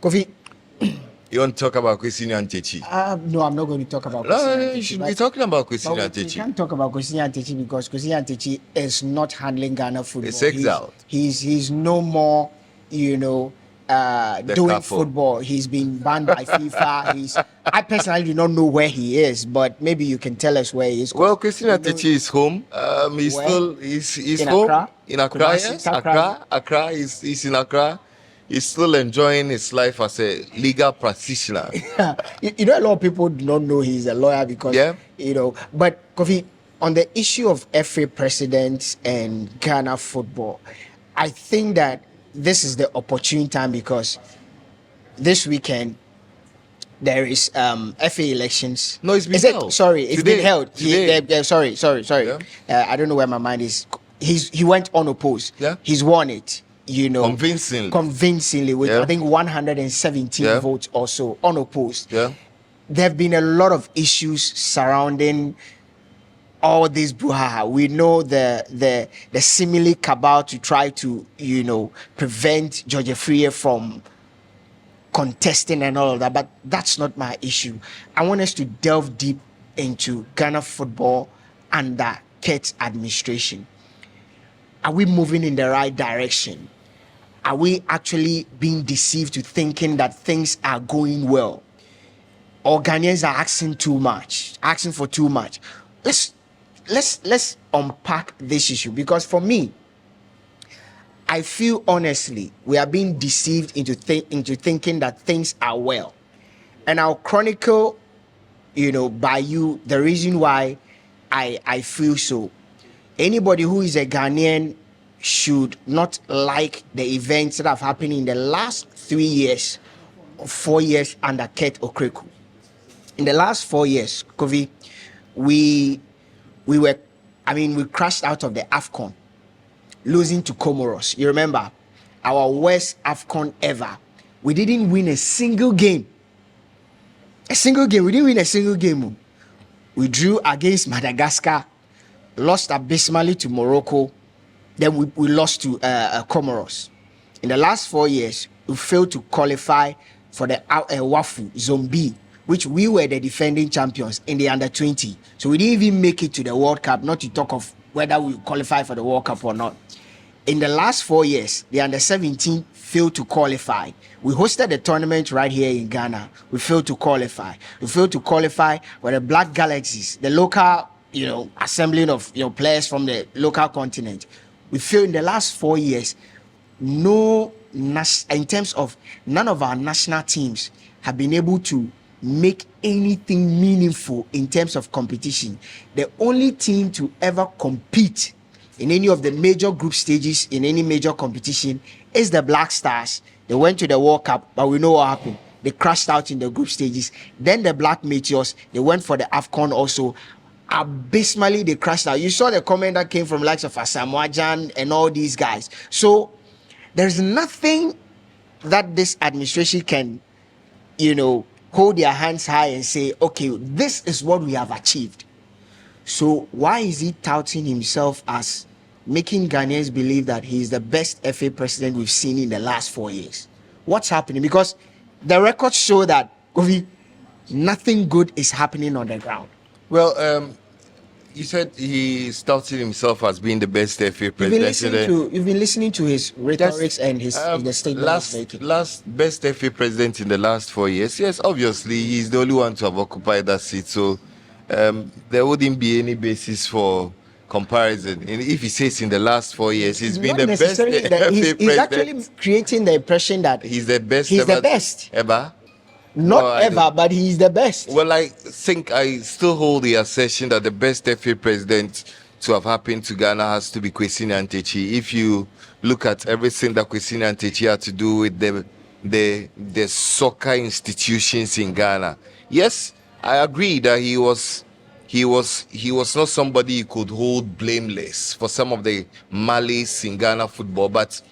Kofi, You want to talk about Kwesi Nyantakyi? no, I'm not going to talk about No, Kwesi Nyantakyi, you should be talking about Kwesi but we Nyantakyi. can't talk about Kwesi Nyantakyi because Kwesi Nyantakyi is not handling Ghana football. It's exiled. He's no more, doing couple. football. He's been banned by FIFA. I personally do not know where he is, but maybe you can tell us where he is. Well, Kwesi Nyantakyi is home. He's where? still he's In home Accra? in Accra. Kumasi, Yes, Accra. Accra. He's in Accra. He's still enjoying his life as a legal practitioner. A lot of people do not know he's a lawyer because, but Kofi, on the issue of FA presidents and Ghana football, I think that this is the opportune time because this weekend there is FA elections. No, it's been held. Sorry, it's Today, been held. today. Sorry. Yeah. I don't know where my mind is. He went unopposed. Yeah. He's won it. Convincingly with I think 117 votes or so unopposed. Yeah. There have been a lot of issues surrounding all this brouhaha. We know the seemingly cabal to try to prevent George Freer from contesting and all of that, but that's not my issue. I want us to delve deep into Ghana football under Kurt's administration. Are we moving in the right direction? Are we actually being deceived to thinking that things are going well? Or Ghanaians are asking for too much? Let's unpack this issue because for me, I feel honestly we are being deceived into thinking that things are well. And I'll chronicle, by you the reason why I feel so. Anybody who is a Ghanaian should not like the events that have happened in the last 3 years or 4 years under Kurt Okraku. In the last 4 years, Kofi, we crashed out of the AFCON, losing to Comoros. You remember, our worst AFCON ever. We didn't win a single game. We didn't win a single game. We drew against Madagascar, lost abysmally to Morocco, then we lost to Comoros. In the last 4 years, we failed to qualify for the WAFU Zone B, which we were the defending champions in the under-20. So we didn't even make it to the World Cup, not to talk of whether we qualify for the World Cup or not. In the last 4 years, the under-17 failed to qualify. We hosted the tournament right here in Ghana. We failed to qualify. We failed to qualify for the Black Galaxies, the local, assembling of players from the local continent. We failed in the last 4 years. In terms of none of our national teams have been able to make anything meaningful in terms of competition. The only team to ever compete in any of the major group stages in any major competition is the Black Stars. They went to the World Cup, but we know what happened. They crashed out in the group stages. Then the Black Meteors, they went for the AFCON also. Abysmally, they crashed out. You saw the comment that came from likes of Asamoah Gyan and all these guys. So there's nothing that this administration can, hold their hands high and say, okay, this is what we have achieved. So why is he touting himself as making Ghanaians believe that he is the best FA president we've seen in the last 4 years? What's happening? Because the records show that, Kofi, nothing good is happening on the ground. Well, you said he touted himself as being the best FA president. You've been listening to his rhetorics and his the statement last best FA president in the last 4 years. Yes, obviously he's the only one to have occupied that seat. So there wouldn't be any basis for comparison. And if he says in the last 4 years he's been the best FA president, he's actually creating the impression that he's the best. He's the best ever. Not ever, but he's the best. Well, I think I still hold the assertion that the best FA president to have happened to Ghana has to be Kwesi Nyantakyi. If you look at everything that Kwesi Nyantakyi had to do with the soccer institutions in Ghana, yes, I agree that he was not somebody you could hold blameless for some of the malice in Ghana football, but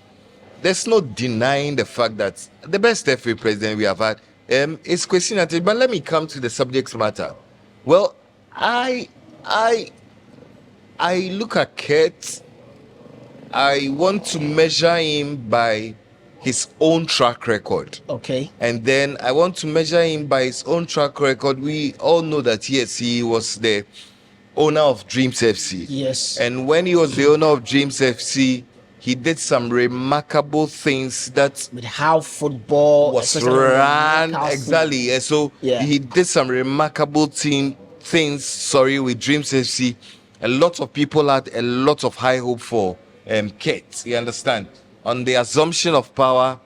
there's no denying the fact that the best FA president we have had is Kwesi Nyantakyi. But let me come to the subject matter. Well, I look at Kurt. I want to measure him by his own track record. Okay. And then I want to measure him by his own track record. We all know that, yes, he was the owner of Dreams FC. Yes. And when he was the owner of Dreams FC, he did some remarkable things that With how football was especially on the run local exactly. scene. And so Yeah. he did some remarkable things. With Dreams FC. A lot of people had a lot of high hope for Kurt. You understand? On the assumption of power,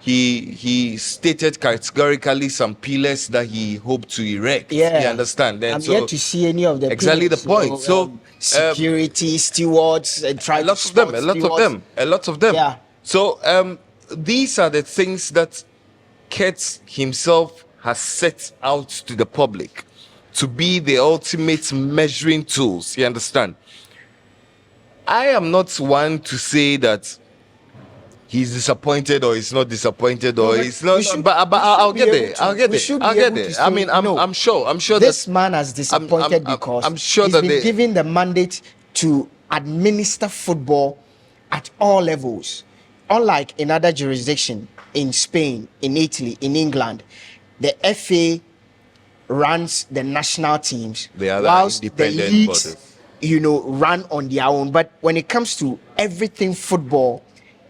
he stated categorically some pillars that he hoped to erect. Yeah. You understand? And I'm so yet to see any of the exactly the pillars, point. So security stewards and try a lot to of them, spot a lot of them. Yeah. So these are the things that Kurt himself has set out to the public to be the ultimate measuring tools. You understand? I am not one to say that he's disappointed or he's not disappointed or he's not. But I'll get there. I'll get there. I mean, I'm sure this that man has disappointed because I'm sure he's that been given the mandate to administer football at all levels. Unlike in other jurisdictions, in Spain, in Italy, in England, the FA runs the national teams, They are whilst the independent leagues, bodies. run on their own. But when it comes to everything football,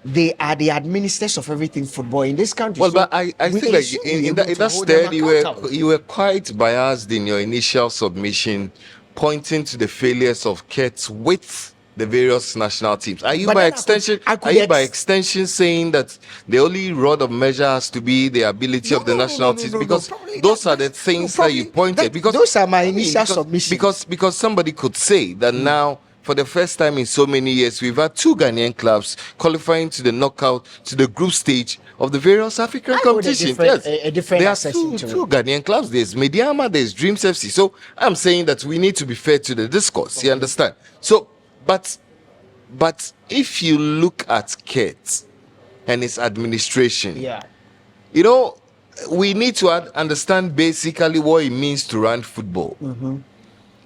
they are the administrators of everything football in this country. Well, So but I we think that should be in able that, to in that hold them stead, accountable. you were quite biased in your initial submission, pointing to the failures of Kurt with the various national teams. Are you But by then extension? I could Are you by extension saying that the only rod of measure has to be the ability of the national teams? Because probably those are the things that you pointed. Because those are my I mean, initial because- submissions. Because somebody could say that now, for the first time in so many years, we've had two Ghanaian clubs qualifying to the knockout, to the group stage of the various African I hold a competitions. different- Yes, a different there are assessment to two Ghanaian clubs. There's Mediama, there's Dreams FC. So I'm saying that we need to be fair to the discourse. You understand? So, but if you look at Kurt and his administration, Yeah. we need to understand basically what it means to run football.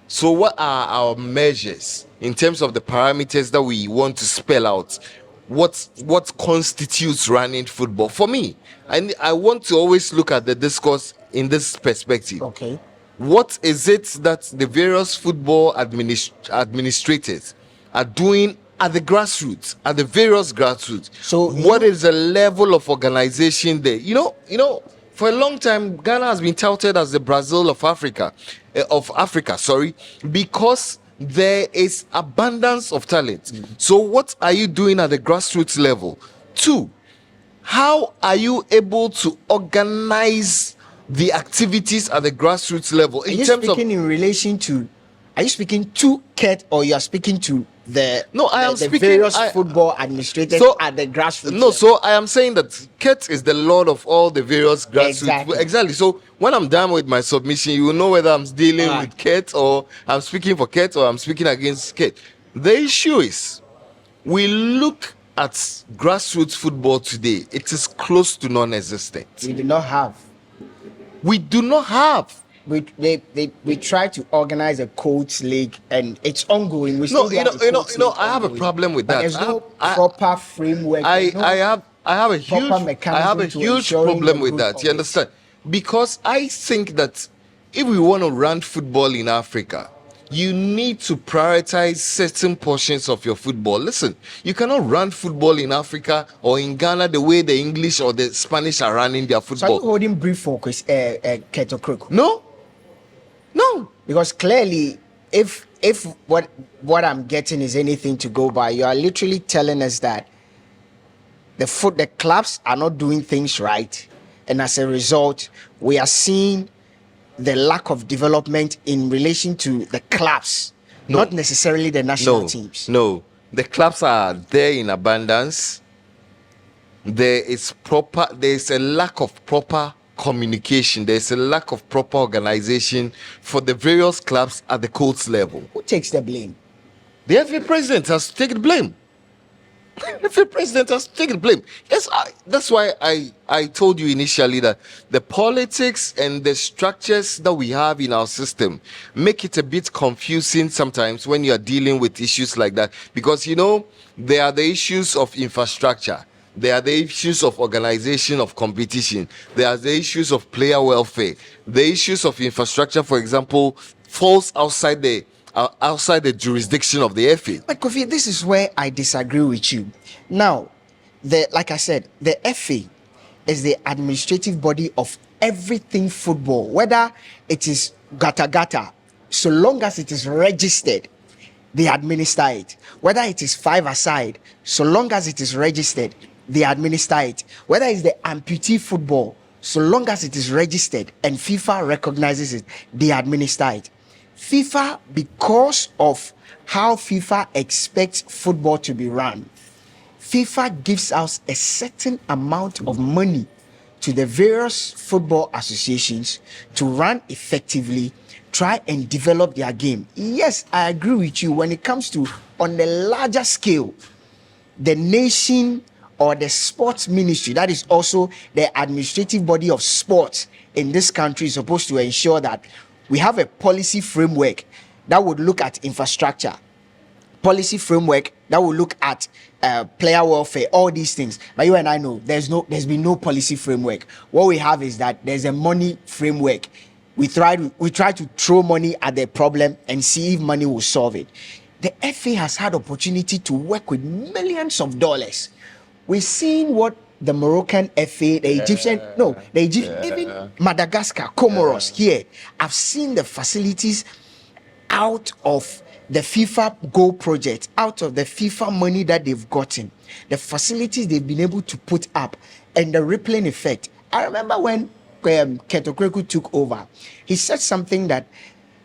So what are our measures in terms of the parameters that we want to spell out? What constitutes running football? For me, I want to always look at the discourse in this perspective. Okay. What is it that the various football administrators are doing at the grassroots, at the various grassroots? So what is the level of organization there? For a long time, Ghana has been touted as the Brazil of Africa, because there is abundance of talent. So what are you doing at the grassroots level? Two, how are you able to organize the activities at the grassroots level Are you speaking in relation to? Are you speaking to Kurt or you are speaking to the various football administrators at the grassroots? No, so I am saying that Kurt is the lord of all the various grassroots. Exactly. So when I'm done with my submission, you will know whether I'm dealing with Kurt or I'm speaking for Kurt or I'm speaking against Kurt. The issue is, we look at grassroots football today. It is close to non-existent. We do not have. We do not have. We try to organize a coach league and it's ongoing. I have a problem with that. There's no proper framework. I have a huge problem with that. You understand? Because I think that if we want to run football in Africa, you need to prioritize certain portions of your football. Listen, you cannot run football in Africa or in Ghana the way the English or the Spanish are running their football. So are you holding brief for Kurt Okraku? No. Because clearly, if what I'm getting is anything to go by, you are literally telling us that the clubs are not doing things right, and as a result, we are seeing the lack of development in relation to the clubs, not necessarily the national teams. No, the clubs are there in abundance. There is a lack of proper communication. There's a lack of proper organization for the various clubs at the coach level. Who takes the blame? The FA president has to take the blame. The president has to take the blame. Yes, that's why I told you initially that the politics and the structures that we have in our system make it a bit confusing sometimes when you are dealing with issues like that, because there are the issues of infrastructure. There are the issues of organization of competition. There are the issues of player welfare. The issues of infrastructure, for example, falls outside the jurisdiction of the FA. But Kofi, this is where I disagree with you. Now, like I said, the FA is the administrative body of everything football, whether it is gata gata, so long as it is registered, they administer it. Whether it is five-a-side, so long as it is registered, they administer it. Whether it's the amputee football, so long as it is registered and FIFA recognizes it, they administer it. FIFA, because of how FIFA expects football to be run, FIFA gives us a certain amount of money to the various football associations to run effectively, try and develop their game. Yes, I agree with you when it comes to on the larger scale, the nation or the sports ministry, that is also the administrative body of sports in this country, is supposed to ensure that we have a policy framework that would look at infrastructure, policy framework that will look at player welfare, all these things. But you and I know there's been no policy framework. What we have is that there's a money framework. We try to throw money at the problem and see if money will solve it. The FA has had opportunity to work with millions of dollars. We've seen what the Moroccan FA, the Egyptian, even Madagascar, Comoros here. I've seen the facilities out of the FIFA Go project, out of the FIFA money that they've gotten, the facilities they've been able to put up, and the rippling effect. I remember when Kurt Okraku took over, he said something that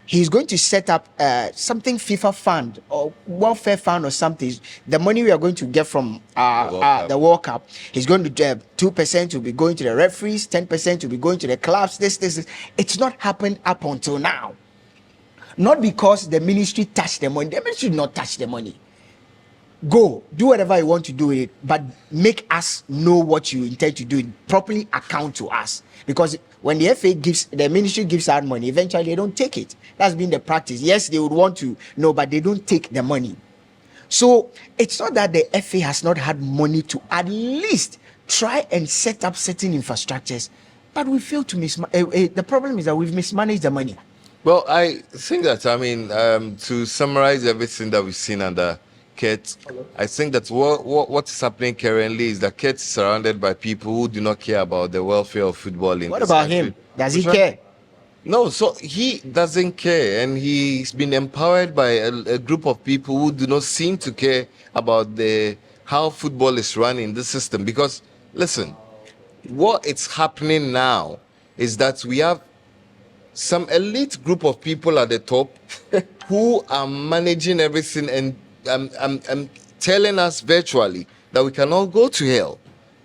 he's going to set up something FIFA fund or welfare fund or something. The money we are going to get from the World Cup, he's going to 2% will be going to the referees, 10% will be going to the clubs. This. It's not happened up until now. Not because the ministry touched the money. The ministry did not touch the money. Go, do whatever you want to do with it, but make us know what you intend to do. Properly account to us. Because when the ministry gives out money, eventually they don't take it. That's been the practice. Yes, they would want to know, but they don't take the money. So it's not that the FA has not had money to at least try and set up certain infrastructures, but we fail to the problem is that we've mismanaged the money. Well, I think that, to summarize everything that we've seen under Kurt, I think that what is happening currently is that Kurt is surrounded by people who do not care about the welfare of football in What this about country. him? Does he care? No, so he doesn't care, and he's been empowered by a group of people who do not seem to care about how football is run in the system. Because, listen, what is happening now is that we have some elite group of people at the top who are managing everything and telling us virtually that we cannot go to hell.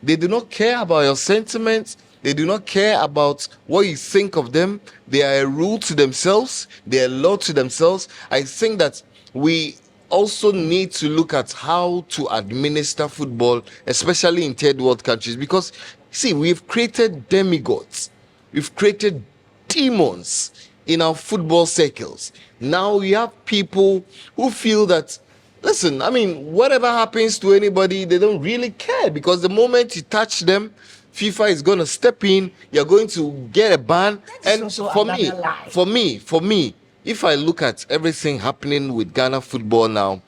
They do not care about your sentiments. They do not care about what you think of them. They are a rule to themselves. They are a law to themselves. I think that we also need to look at how to administer football, especially in third world countries, because see, we've created demigods. We've created demons in our football circles. Now we have people who feel that, listen, whatever happens to anybody, they don't really care, because the moment you touch them, FIFA is going to step in, you're going to get a ban. And for me, if I look at everything happening with Ghana football now,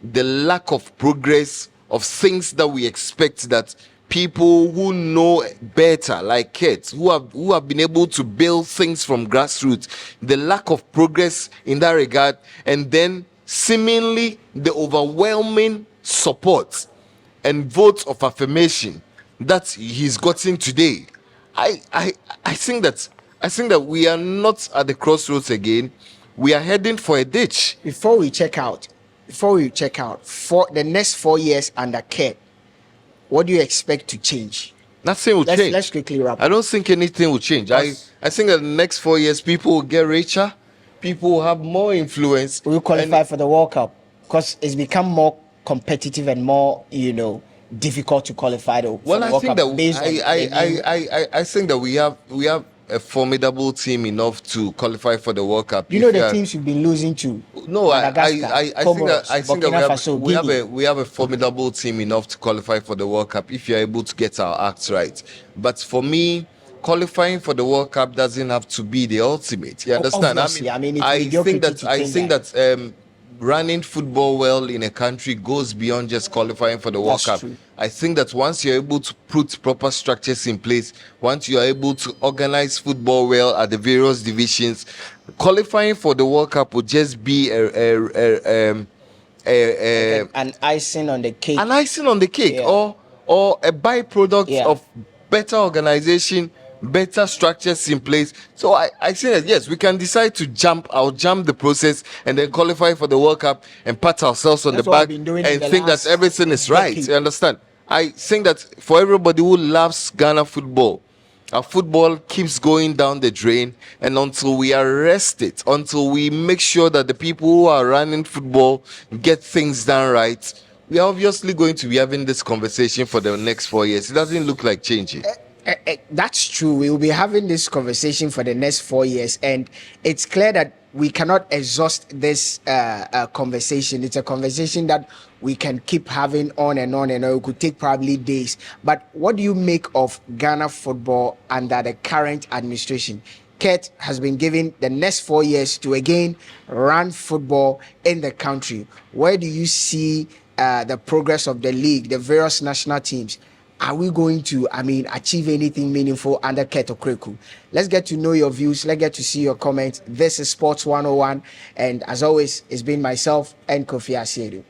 the lack of progress of things that we expect, that people who know better, like kids who have been able to build things from grassroots, the lack of progress in that regard, and then seemingly the overwhelming support and votes of affirmation that he's gotten today. I think that we are not at the crossroads again. We are heading for a ditch. Before we check out, for the next 4 years under Kurt, what do you expect to change? Nothing will change. Let's quickly wrap up. I don't think anything will change. I think that the next 4 years, people will get richer. People will have more influence. Will you qualify for the World Cup? Because it's become more competitive and more, difficult to qualify the World Cup. I think that we have a formidable team enough to qualify for the World Cup. You know the teams you've been losing to. No, Madagascar, I Comoros, think that Burkina Faso, Guinea. we have a formidable team enough to qualify for the World Cup if you're able to get our acts right. But for me, qualifying for the World Cup doesn't have to be the ultimate. You understand? Obviously, I mean, it's mediocrity to think that running football well in a country goes beyond just qualifying for the World Cup. True. I think that once you're able to put proper structures in place, once you are able to organize football well at the various divisions, qualifying for the World Cup would just be An icing on the cake. an icing on the cake, Yeah. or a byproduct Yeah. of better organization, better structures in place. So I say that yes, we can decide to jump the process and then qualify for the World Cup and pat ourselves on That's the what back I've been doing in and the think that last everything is right. decade. You understand? I think that for everybody who loves Ghana football, our football keeps going down the drain, and until we arrest it, until we make sure that the people who are running football get things done right, we are obviously going to be having this conversation for the next 4 years. It doesn't look like changing. That's true. We will be having this conversation for the next 4 years, and it's clear that we cannot exhaust this conversation. It's a conversation that we can keep having on and on and on. It could take probably days. But what do you make of Ghana football under the current administration? Kurt has been given the next 4 years to again run football in the country. Where do you see the progress of the league, the various national teams? Are we going to, achieve anything meaningful under Kurt Okraku? Let's get to know your views. Let's get to see your comments. This is Sports 101. And as always, it's been myself and Kofi Asiedu.